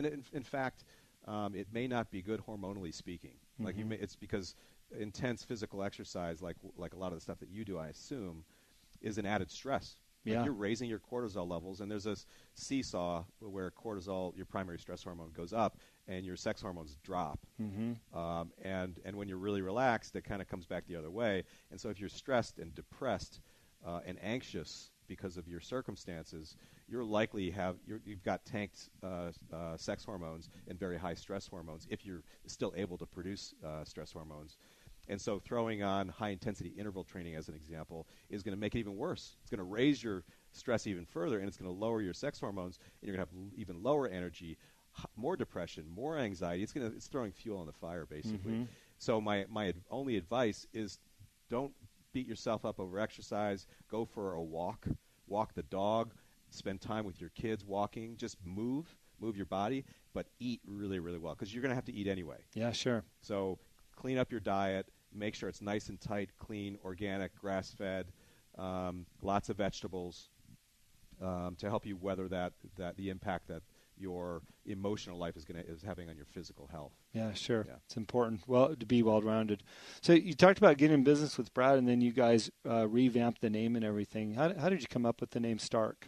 And in fact, it may not be good hormonally speaking. Like it's because intense physical exercise, like a lot of the stuff that you do, I assume, is an added stress. Like you're raising your cortisol levels, and there's this seesaw where cortisol, your primary stress hormone, goes up, and your sex hormones drop. And when you're really relaxed, it kind of comes back the other way. And so if you're stressed and depressed and anxious because of your circumstances, you're likely you've got tanked sex hormones and very high stress hormones if you're still able to produce stress hormones. And so throwing on high-intensity interval training, as an example, is going to make it even worse. It's going to raise your stress even further, and it's going to lower your sex hormones, and you're going to have even lower energy, more depression, more anxiety. It's throwing fuel on the fire, basically. So my only advice is don't beat yourself up over exercise. Go for a walk the dog, spend time with your kids walking. Just move your body, but eat really, really well, because you're going to have to eat anyway. Yeah, sure. So clean up your diet. Make sure it's nice and tight, clean, organic, grass-fed, lots of vegetables to help you weather the impact that your emotional life is having on your physical health. Yeah, sure. Yeah. It's important to be well-rounded. So you talked about getting in business with Brad, and then you guys revamped the name and everything. How did you come up with the name Stark?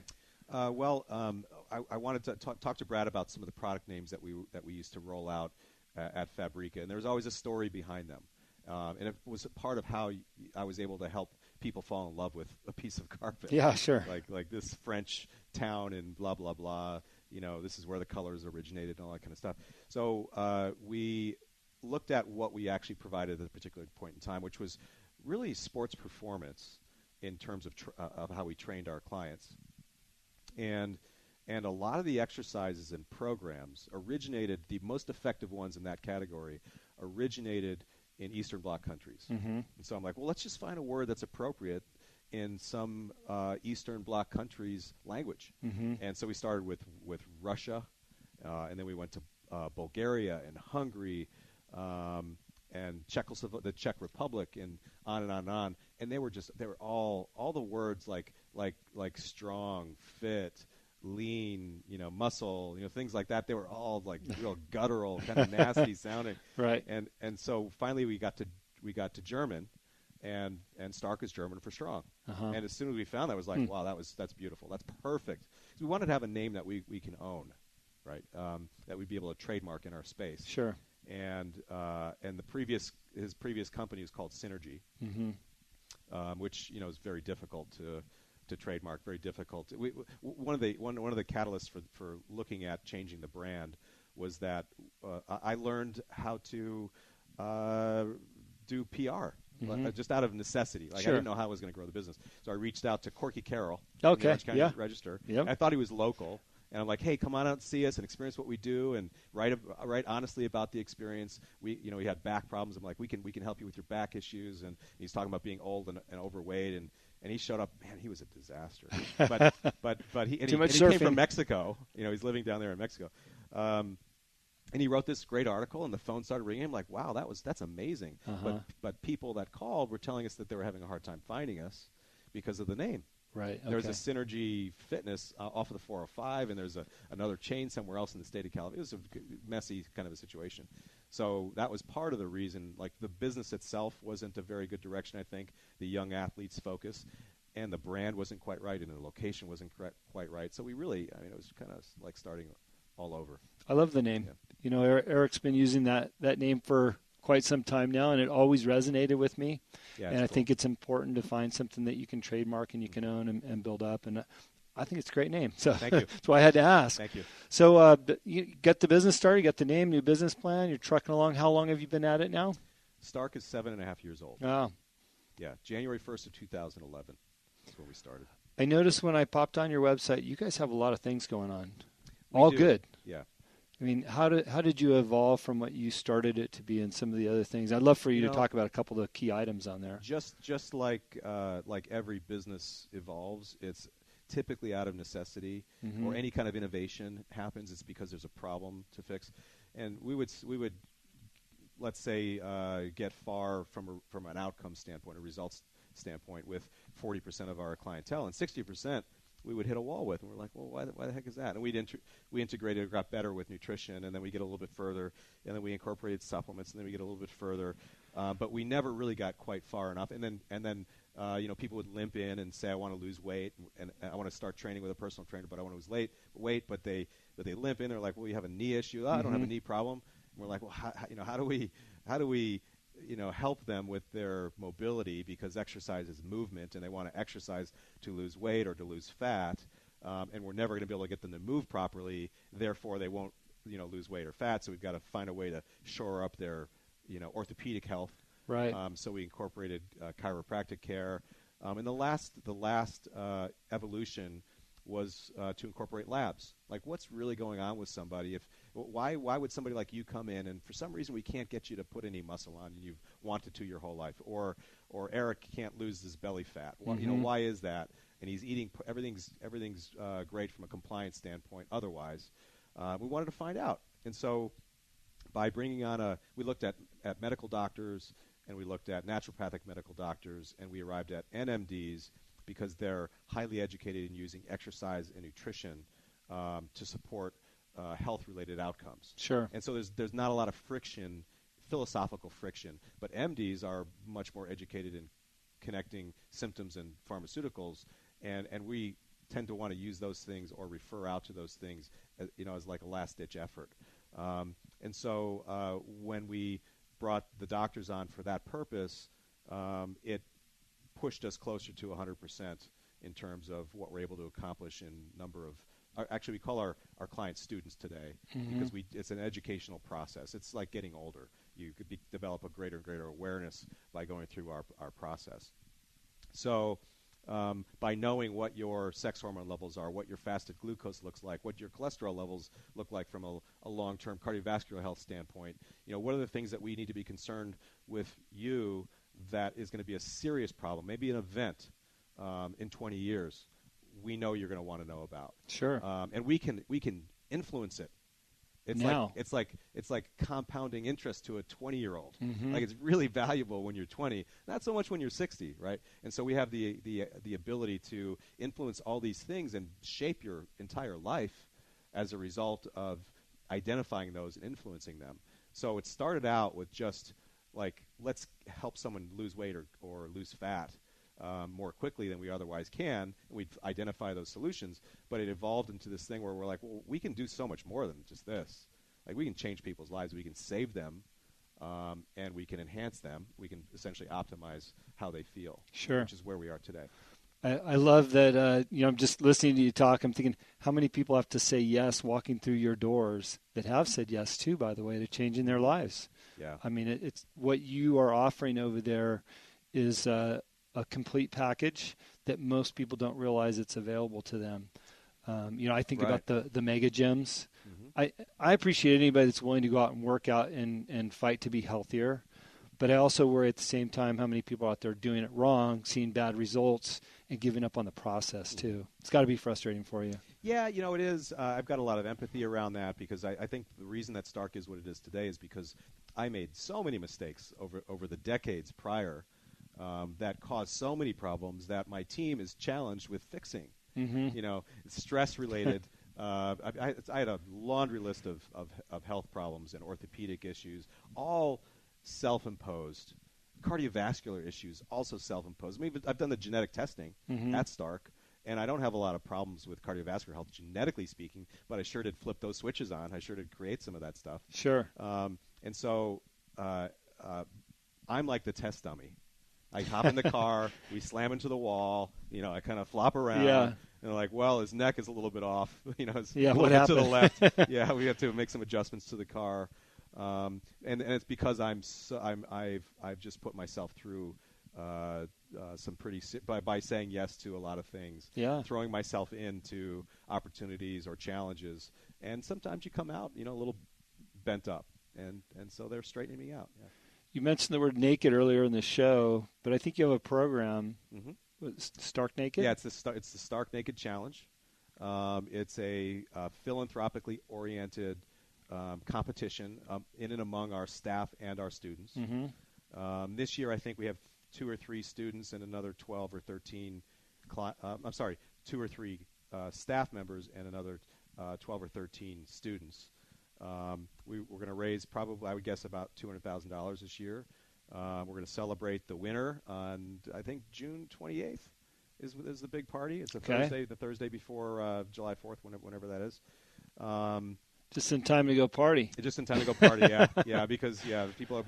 I wanted to talk to Brad about some of the product names that we used to roll out at Fabrica, and there was always a story behind them. And it was a part of how I was able to help people fall in love with a piece of carpet. Yeah, sure. Like this French town and blah, blah, blah. This is where the colors originated and all that kind of stuff. So we looked at what we actually provided at a particular point in time, which was really sports performance in terms of how we trained our clients. And a lot of the exercises and programs the most effective ones in that category originated in Eastern Bloc countries. And so I'm like, well, let's just find a word that's appropriate in some Eastern Bloc countries' language. And so we started with Russia, and then we went to Bulgaria and Hungary and the Czech Republic, and on and on and on. And they were all the words like strong, fit, lean, muscle, things like that. They were all like real guttural, kind of nasty sounding. Right. And so finally we got to German, and Stark is German for strong. And as soon as we found that, it was like, wow, that's beautiful. That's perfect. So we wanted to have a name that we can own, right? That we'd be able to trademark in our space. Sure. And his previous company was called Synergy, which is very difficult to trademark, very difficult. One of the catalysts for looking at changing the brand was that I learned how to do PR just out of necessity. Like, sure. I didn't know how I was going to grow the business, so I reached out to Corky Carroll, okay, the Orange County Register. Yep. I thought he was local, and I'm like, hey, come on out and see us and experience what we do, and write honestly about the experience. We had back problems. I'm like, we can help you with your back issues, and he's talking about being old and overweight, and he showed up. Man, he was a disaster. But he came from Mexico. He's living down there in Mexico. And he wrote this great article, and the phone started ringing. I'm like, wow, that's amazing. But people that called were telling us that they were having a hard time finding us because of the name. Right. Okay. There was a Synergy Fitness off of the 405, and there's another chain somewhere else in the state of California. It was a messy kind of a situation. So that was part of the reason. Like, the business itself wasn't a very good direction, I think. The young athletes' focus, and the brand wasn't quite right, and the location wasn't quite right. So we really, it was kind of like starting all over. I love the name. Yeah. Eric's been using that name for quite some time now, and it always resonated with me. Yeah, and I think it's important to find something that you can trademark and you can own and build up. And I think it's a great name. So thank you. That's why I had to ask. Thank you. So you got the business started, you got the name, new business plan, you're trucking along. How long have you been at it now? Stark is 7.5 years old. Oh. Yeah, January 1st of 2011 is when we started. I noticed when I popped on your website, you guys have a lot of things going on. All good. Yeah. I mean, how did you evolve from what you started it to be in some of the other things? I'd love for you to talk about a couple of the key items on there. Just like every business evolves, it's typically out of necessity, or any kind of innovation happens, it's because there's a problem to fix. And we would let's say get far from an outcome standpoint, a results standpoint, with 40% of our clientele, and 60% we would hit a wall with. And we're like, well, why the heck is that? And we integrated, got better with nutrition, and then we get a little bit further, and then we incorporated supplements, and then we get a little bit further. But we never really got quite far enough. And then people would limp in and say, I want to lose weight, and I want to start training with a personal trainer, but I want to lose weight. But they limp in. They're like, well, you have a knee issue. Oh, I don't have a knee problem. And we're like, well, how do we help them with their mobility, because exercise is movement, and they want to exercise to lose weight or to lose fat, and we're never going to be able to get them to move properly. Therefore, they won't lose weight or fat. So we've got to find a way to shore up their orthopedic health. Right. So we incorporated chiropractic care, and the last evolution was to incorporate labs. Like, what's really going on with somebody? Why would somebody like you come in and for some reason we can't get you to put any muscle on, and you've wanted to your whole life, or Eric can't lose his belly fat? Why is that? And he's eating everything's great from a compliance standpoint. Otherwise, we wanted to find out, and so by bringing on we looked at medical doctors, and we looked at naturopathic medical doctors, and we arrived at NMDs, because they're highly educated in using exercise and nutrition to support health-related outcomes. Sure. And so there's not a lot of friction, philosophical friction, but MDs are much more educated in connecting symptoms and pharmaceuticals, and we tend to want to use those things or refer out to those things as like a last-ditch effort. And so when we brought the doctors on for that purpose, it pushed us closer to 100% in terms of what we're able to accomplish in number of. Actually, we call our clients students today, because it's an educational process. It's like getting older. You could develop a greater and greater awareness by going through our process. So by knowing what your sex hormone levels are, what your fasted glucose looks like, what your cholesterol levels look like from a long-term cardiovascular health standpoint, what are the things that we need to be concerned with you that is going to be a serious problem, maybe an event in 20 years, we know you're going to want to know about. Sure. And we can influence it. It's like compounding interest to a 20-year-old. Like, it's really valuable when you're 20, not so much when you're 60, right? And so we have the ability to influence all these things and shape your entire life as a result of identifying those and influencing them. So it started out with just like, let's help someone lose weight or lose fat more quickly than we otherwise can. And we'd identify those solutions, but it evolved into this thing where we're like, well, we can do so much more than just this. Like, we can change people's lives, we can save them, and we can enhance them. We can essentially optimize how they feel. Sure. Which is where we are today. I love that. I'm just listening to you talk. I'm thinking, how many people have to say yes walking through your doors that have said yes too, by the way, to changing their lives. Yeah. I mean, it's what you are offering over there is a complete package that most people don't realize it's available to them. I think about the mega gyms. I appreciate anybody that's willing to go out and work out and fight to be healthier. But I also worry at the same time how many people out there doing it wrong, seeing bad results, and giving up on the process too. It's got to be frustrating for you. Yeah, it is. I've got a lot of empathy around that, because I think the reason that Stark is what it is today is because I made so many mistakes over the decades prior that caused so many problems that my team is challenged with fixing. It's stress-related. I had a laundry list of health problems and orthopedic issues, all self-imposed. Cardiovascular issues, also self-imposed. I mean, I've done the genetic testing at Stark, and I don't have a lot of problems with cardiovascular health, genetically speaking, but I sure did flip those switches on. I sure did create some of that stuff. Sure. And so I'm like the test dummy. I hop in the car, we slam into the wall, I kind of flop around. Yeah. And they're like, well, his neck is a little bit off. It's yeah, a what little bit happened? to the left. Yeah, we have to make some adjustments to the car. And it's because I've just put myself through some pretty by saying yes to a lot of things. Yeah. Throwing myself into opportunities or challenges, and sometimes you come out a little bent up, and so they're straightening me out. Yeah. You mentioned the word naked earlier in the show, but I think you have a program. Stark Naked. Yeah, it's the Stark Naked Challenge. It's a philanthropically oriented competition in and among our staff and our students. This year, I think we have 2 or 3 students and another 12 or 13. 2 or 3 staff members and another 12 or 13 students. We're going to raise probably, I would guess, about $200,000 this year. We're going to celebrate the winner on, I think, June 28th is the big party. It's a Thursday, the Thursday before July 4th, whenever that is. Just in time to go party. Just in time to go party, yeah, yeah. Because people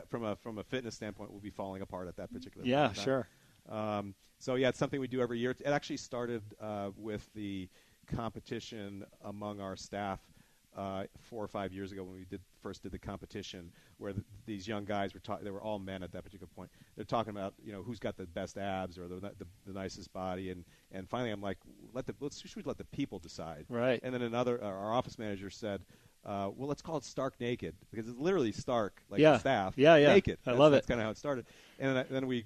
from a fitness standpoint will be falling apart at that particular. Yeah, point sure. So it's something we do every year. It actually started with the competition among our staff 4 or 5 years ago when we first did the competition, where these young guys they were all men at that particular point. They're talking about who's got the best abs or the nicest body, and finally I'm like, should we let the people decide? Right. And then our office manager said, well, let's call it stark naked, because it's literally stark, like staff, naked. I love it. That's kind of how it started. And then we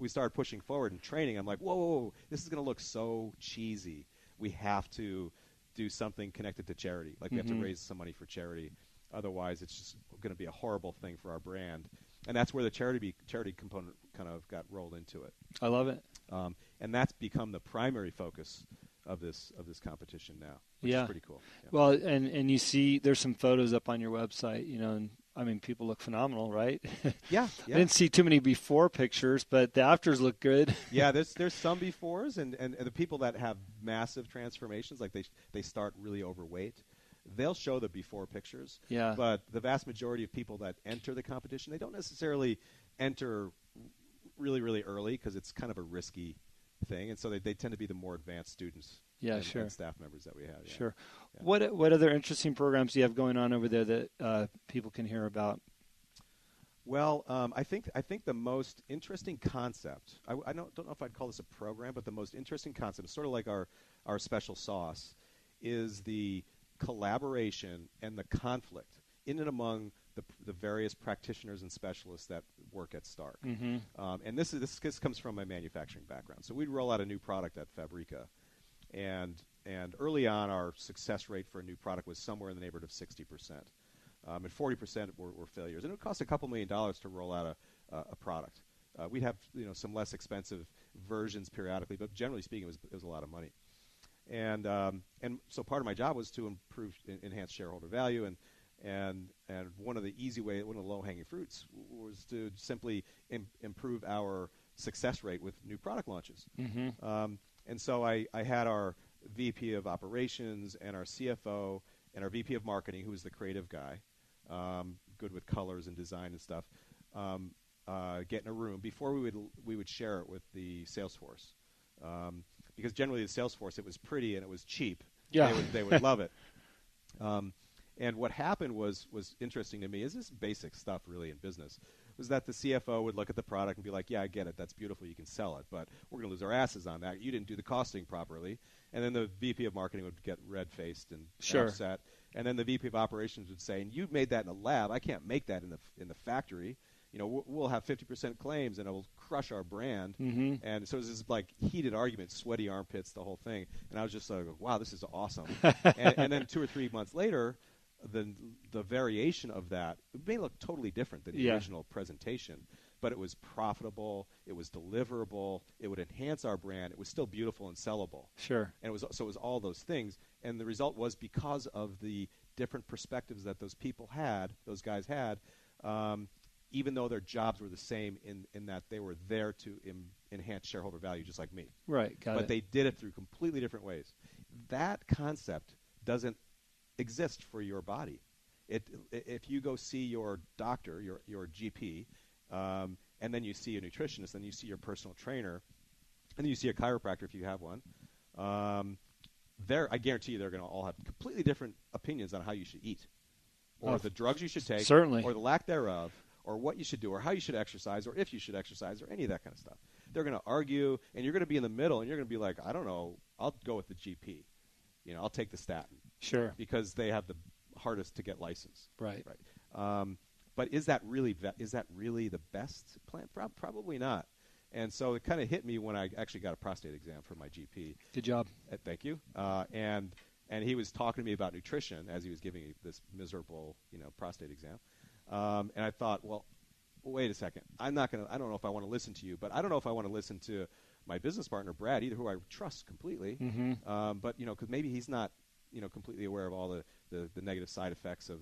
started pushing forward and training. I'm like, whoa, this is going to look so cheesy. We have to do something connected to charity. Like we have to raise some money for charity. Otherwise, it's just going to be a horrible thing for our brand. And that's where the charity component kind of got rolled into it. I love it. And that's become the primary focus of this competition now, which is pretty cool. Yeah. Well, and you see there's some photos up on your website, and I mean, people look phenomenal, right? Yeah. I didn't see too many before pictures, but the afters look good. Yeah, there's some befores, and the people that have massive transformations, like they start really overweight, they'll show the before pictures. Yeah. But the vast majority of people that enter the competition, they don't necessarily enter really, really early because it's kind of a risky thing, and so they tend to be the more advanced students. And staff members that we have. Yeah. Sure. Yeah. What other interesting programs do you have going on over there that people can hear about? Well, I think the most interesting concept, I don't know if I'd call this a program, but the most interesting concept, sort of like our special sauce, is the collaboration and the conflict in and among the various practitioners and specialists that work at Stark. Mm-hmm. And this comes from my manufacturing background. So we'd roll out a new product at Fabrica. And early on, our success rate for a new product was somewhere in the neighborhood of 60%. And 40% were failures. And it would cost a couple $1 million to roll out a product. We'd have some less expensive versions periodically, but generally speaking, it was a lot of money. And so part of my job was to enhance shareholder value, and one of the low-hanging fruits was to simply improve our success rate with new product launches. Mm-hmm. And so I had our VP of operations and our CFO and our VP of marketing, who was the creative guy, good with colors and design and stuff, get in a room before we would share it with the sales force. Because generally the sales force, it was pretty and it was cheap. Yeah. They would love it. And what happened was interesting to me, is this basic stuff really in business, was that the CFO would look at the product and be like, yeah, I get it, that's beautiful, you can sell it, but we're going to lose our asses on that. You didn't do the costing properly. And then the VP of marketing would get red-faced and upset. And then the VP of operations would say, and you made that in a lab, I can't make that in the factory. We'll have 50% claims and it will crush our brand. Mm-hmm. And so it was this like heated argument, sweaty armpits, the whole thing. And I was just like, wow, this is awesome. and then 2 or 3 months later, the variation of that, it may look totally different than the original presentation, but it was profitable, it was deliverable, it would enhance our brand, it was still beautiful and sellable. Sure. And it was all those things. And the result was, because of the different perspectives that those guys had, even though their jobs were the same in that they were there to enhance shareholder value just like me. Right, but they did it through completely different ways. That concept doesn't exist for your body. If you go see your doctor, your GP, and then you see a nutritionist, then you see your personal trainer, and then you see a chiropractor if you have one, I guarantee you they're going to all have completely different opinions on how you should eat, or the drugs you should take, certainly, or the lack thereof, or what you should do, or how you should exercise, or if you should exercise, or any of that kind of stuff. They're going to argue, and you're going to be in the middle, and you're going to be like, I don't know, I'll go with the GP. I'll take the statin. Sure. Because they have the hardest to get licensed. Right. But is that really the best plan? Probably not. And so it kind of hit me when I actually got a prostate exam from my GP. Good job. Thank you. And he was talking to me about nutrition as he was giving me this miserable, prostate exam. And I thought, well, well, wait a second, I don't know if I want to listen to you, but I don't know if I want to listen to my business partner, Brad, either, who I trust completely, but, because maybe he's not, completely aware of all the negative side effects of